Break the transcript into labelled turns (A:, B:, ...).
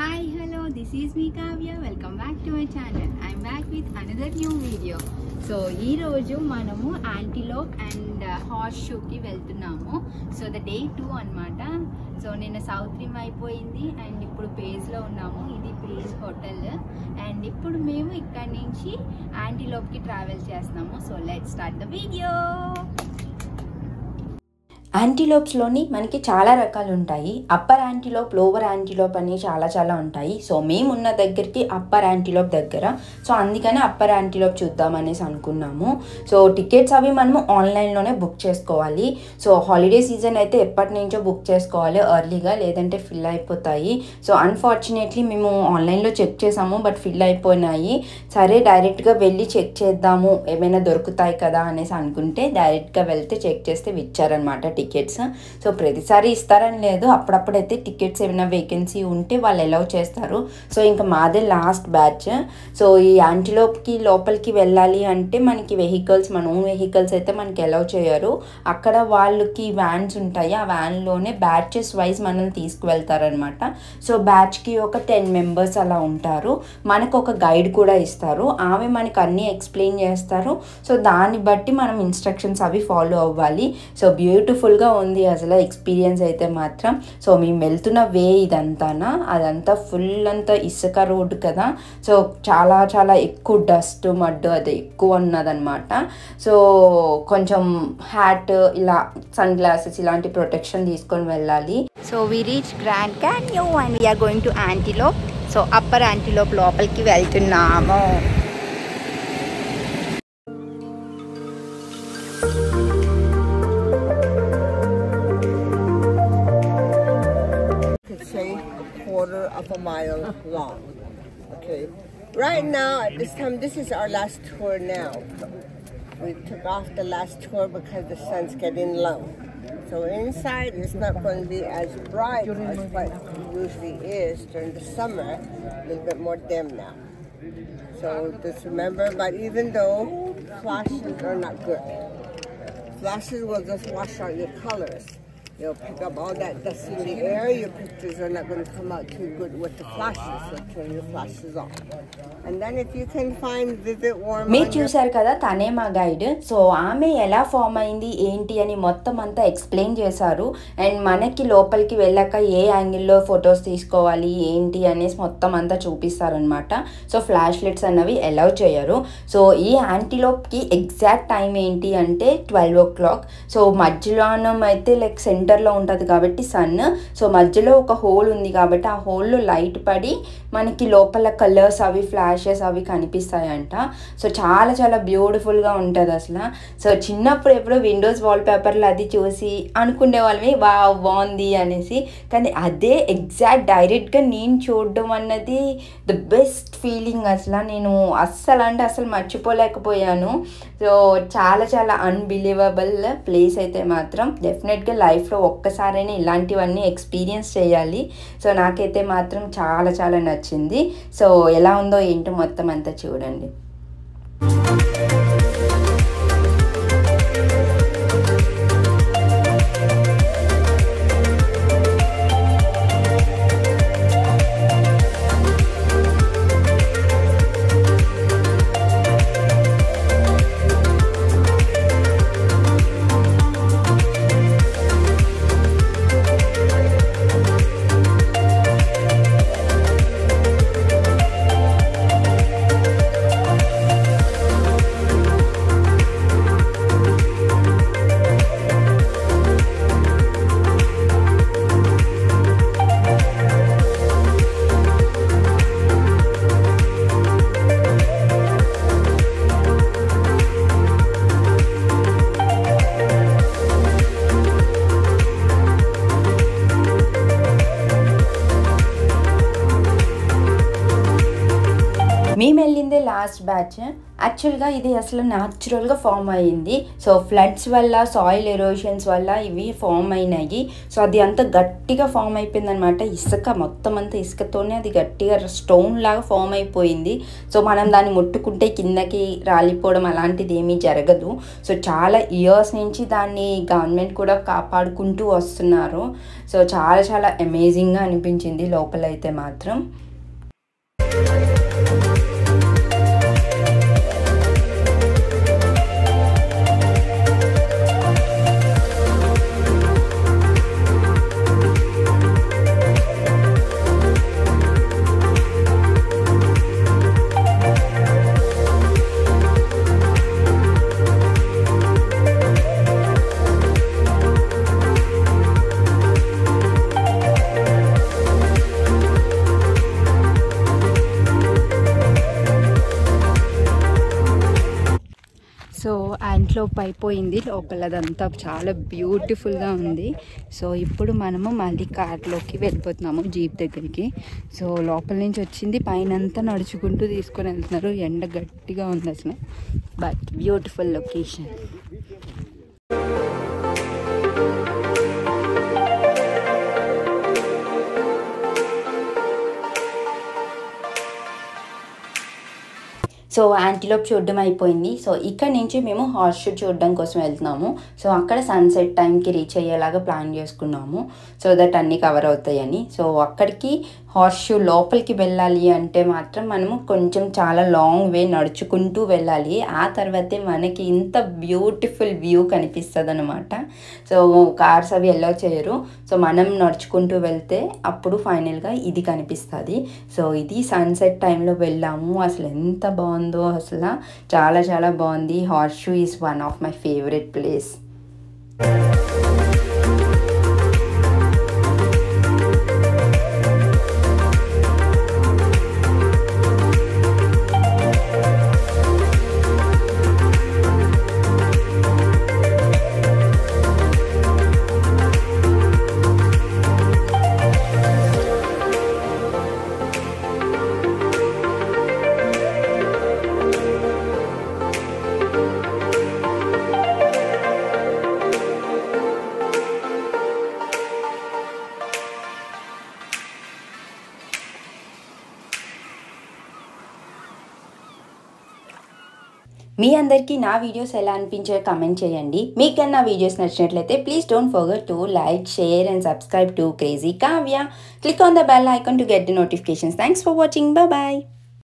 A: Hi, hello, this is me Kavya. Welcome back to my channel. I'm back with another new video. So ee roju manamu antelope and horseshoe ki veltunnamu. So the day 2 anamata. So nina south rim ayipoyindi and ippudu Page lo unnamu. Idi Page hotel and ippudu memu ikkadi nunchi antelope ki travel chestunnamo. So let's start the video.
B: యాంటీలోప్స్లోని మనకి చాలా రకాలు ఉంటాయి. Upper antelope, lower antelope అని చాలా ఉంటాయి. So మేమున్న దగ్గరికి upper antelope దగ్గర, సో అందుకని అప్పర్ యాంటీలోప్ చూద్దాం అనేసి అనుకున్నాము. సో టికెట్స్ అవి మనము ఆన్లైన్లోనే బుక్ చేసుకోవాలి. సో హాలిడే సీజన్ అయితే ఎప్పటి నుంచో బుక్ చేసుకోవాలి ఎర్లీగా, లేదంటే ఫిల్ అయిపోతాయి. సో అన్ఫార్చునేట్లీ మేము ఆన్లైన్లో చెక్ చేసాము, బట్ ఫిల్ అయిపోయినాయి. సరే డైరెక్ట్గా వెళ్ళి చెక్ చేద్దాము, ఏమైనా దొరుకుతాయి కదా అనేసి అనుకుంటే డైరెక్ట్గా వెళ్తే చెక్ చేస్తే ఇచ్చారనమాట టికెట్స్. సో ప్రతిసారి ఇస్తారని లేదు, అప్పుడప్పుడైతే టికెట్స్ ఏమైనా వేకెన్సీ ఉంటే వాళ్ళు అలౌ చేస్తారు. సో ఇంకా మాదే లాస్ట్ బ్యాచ్. సో ఈ యాంటీలోప్కి లోపలికి వెళ్ళాలి అంటే మనకి వెహికల్స్, మన ఓన్ వెహికల్స్ అయితే మనకి అలౌ చేయరు. అక్కడ వాళ్ళకి వ్యాన్స్ ఉంటాయి, ఆ వ్యాన్లోనే బ్యాచెస్ వైజ్ మనల్ని తీసుకువెళ్తారనమాట. సో బ్యాచ్కి ఒక 10 మెంబర్స్ అలా ఉంటారు. మనకు ఒక గైడ్ కూడా ఇస్తారు, ఆమె మనకు అన్నీ ఎక్స్ప్లెయిన్ చేస్తారు. సో దాన్ని బట్టి మనం ఇన్స్ట్రక్షన్స్ అవి ఫాలో అవ్వాలి. సో బ్యూటిఫుల్గా ఉంది అసలు ఎక్స్పీరియన్స్ అయితే మాత్రం. సో మేము వెళ్తున్న వే ఇదంతానా, అదంతా ఫుల్ అంతా ఇసుక రోడ్డు కదా. సో చాలా ఎక్కువ డస్ట్ మడ్ అది ఎక్కువ ఉన్నదన్నమాట. సో కొంచెం హ్యాట్, ఇలా సన్ గ్లాసెస్ ఇలాంటి ప్రొటెక్షన్ తీసుకొని వెళ్ళాలి.
A: So we reached Grand Canyon and we are going to Antelope. So upper antelope లోపలికి వెళ్తున్నాము.
C: Quarter of a mile long. Okay, right now at this time, this is our last tour now. We took off the last tour because the sun's getting low. So inside it's not going to be as bright as what it usually is during the summer. A little bit more dim now. So just remember, but even though flashes are not good, flashes will just wash out your colors. You'll pick up all that dust in the air. Your pictures are not going to come out too good with the flashes, so turn your flashes off. And then if you can find vivid warm,
B: మీరు చూసారు కదా, తనే మా guide. So ఆమె ఎలా form అయింది ఏంటి అని మొత్తం అంతా ఎక్స్ప్లెయిన్ చేశారు. అండ్ మనకి లోపలికి వెళ్ళాక ఏ యాంగిల్లో ఫొటోస్ తీసుకోవాలి ఏంటి అనేసి మొత్తం అంతా చూపిస్తారనమాట. సో ఫ్లాష్ లైట్స్ అన్నవి అలౌ చేయరు. సో ఈ యాంటీలోప్కి ఎగ్జాక్ట్ టైం ఏంటి అంటే 12 o'clock. సో మధ్యలోనం అయితే లైక్ సెంటర్లో ఉంటుంది కాబట్టి సన్, సో మధ్యలో ఒక హోల్ ఉంది కాబట్టి ఆ హోల్లో లైట్ పడి మనకి లోపల కలర్స్ అవి ఫ్లాషెస్ అవి కనిపిస్తాయంట. సో చాలా బ్యూటిఫుల్గా ఉంటుంది అసలు. సో చిన్నప్పుడు ఎప్పుడో విండోస్ వాల్పేపర్లు అది చూసి అనుకునే వాళ్ళమే వా బాగుంది అనేసి, కానీ అదే ఎగ్జాక్ట్ డైరెక్ట్గా నేను చూడడం అన్నది ద బెస్ట్ ఫీలింగ్ అసలు. నేను అస్సలు మర్చిపోలేకపోయాను. సో చాలా అన్బిలీవబుల్ ప్లేస్ అయితే మాత్రం. డెఫినెట్గా లైఫ్లో ఒక్కసారైనా ఇలాంటివన్నీ ఎక్స్పీరియన్స్ చేయాలి. సో నాకైతే మాత్రం చాలా నచ్చింది. సో ఎలా ఉందో ఏంటో మొత్తం అంతా చూడండి. మేము వెళ్ళిందే లాస్ట్ బ్యాచ్. యాక్చువల్గా ఇది అసలు న్యాచురల్గా ఫామ్ అయ్యింది. సో ఫ్లడ్స్ వల్ల, సాయిల్ ఎరోషన్స్ వల్ల ఇవి ఫామ్ అయినాయి. సో అది అంత గట్టిగా ఫామ్ అయిపోయింది అనమాట. ఇసుక మొత్తం అంతా ఇసుకతోనే అది గట్టిగా స్టోన్ లాగా ఫామ్ అయిపోయింది. సో మనం దాన్ని ముట్టుకుంటే కిందకి రాలిపోవడం అలాంటిది ఏమీ జరగదు. సో చాలా ఇయర్స్ నుంచి దాన్ని గవర్నమెంట్ కూడా కాపాడుకుంటూ వస్తున్నారు. సో చాలా చాలా అమేజింగ్గా అనిపించింది లోపలైతే మాత్రం.
A: సో యాంట్లోప్ అయిపోయింది. లోపలదంతా చాలా బ్యూటిఫుల్గా ఉంది. సో ఇప్పుడు మనము మళ్ళీ కార్లోకి వెళ్ళిపోతున్నాము, జీప్ దగ్గరికి. సో లోపల నుంచి వచ్చింది, పైన అంతా నడుచుకుంటూ తీసుకొని వెళ్తున్నారు. ఎండ గట్టిగా ఉంది అసలు, but beautiful location.
B: So antelope చూడడం అయిపోయింది. సో ఇక్కడ నుంచి మేము హార్స్ షూ చూడడం కోసం వెళ్తున్నాము. సో అక్కడ సన్సెట్ టైంకి రీచ్ అయ్యేలాగా ప్లాన్ చేసుకున్నాము, సో దట్ అన్నీ కవర్ అవుతాయని. సో అక్కడికి హార్స్ షూ లోపలికి వెళ్ళాలి అంటే మాత్రం మనము కొంచెం చాలా లాంగ్ వే నడుచుకుంటూ వెళ్ళాలి. ఆ తర్వాతే మనకి ఇంత బ్యూటిఫుల్ వ్యూ కనిపిస్తుంది అనమాట. సో కార్స్ అవి ఎలా చేయరు, సో మనం నడుచుకుంటూ వెళ్తే అప్పుడు ఫైనల్గా ఇది కనిపిస్తుంది. సో ఇది సన్సెట్ టైంలో వెళ్ళాము. అసలు ఎంత బాగుందో, అసలు చాలా చాలా బాగుంది. Horse shoe is one of my favourite place. మీ అందరికీ నా వీడియోస్ ఎలా అనిపించాయో కమెంట్ చేయండి. మీకు కానీ నా వీడియోస్ నచ్చినట్లయితే please don't forget to like, share and subscribe to crazy Kavya. Click on the bell icon to get the notifications. Thanks for watching. Bye bye.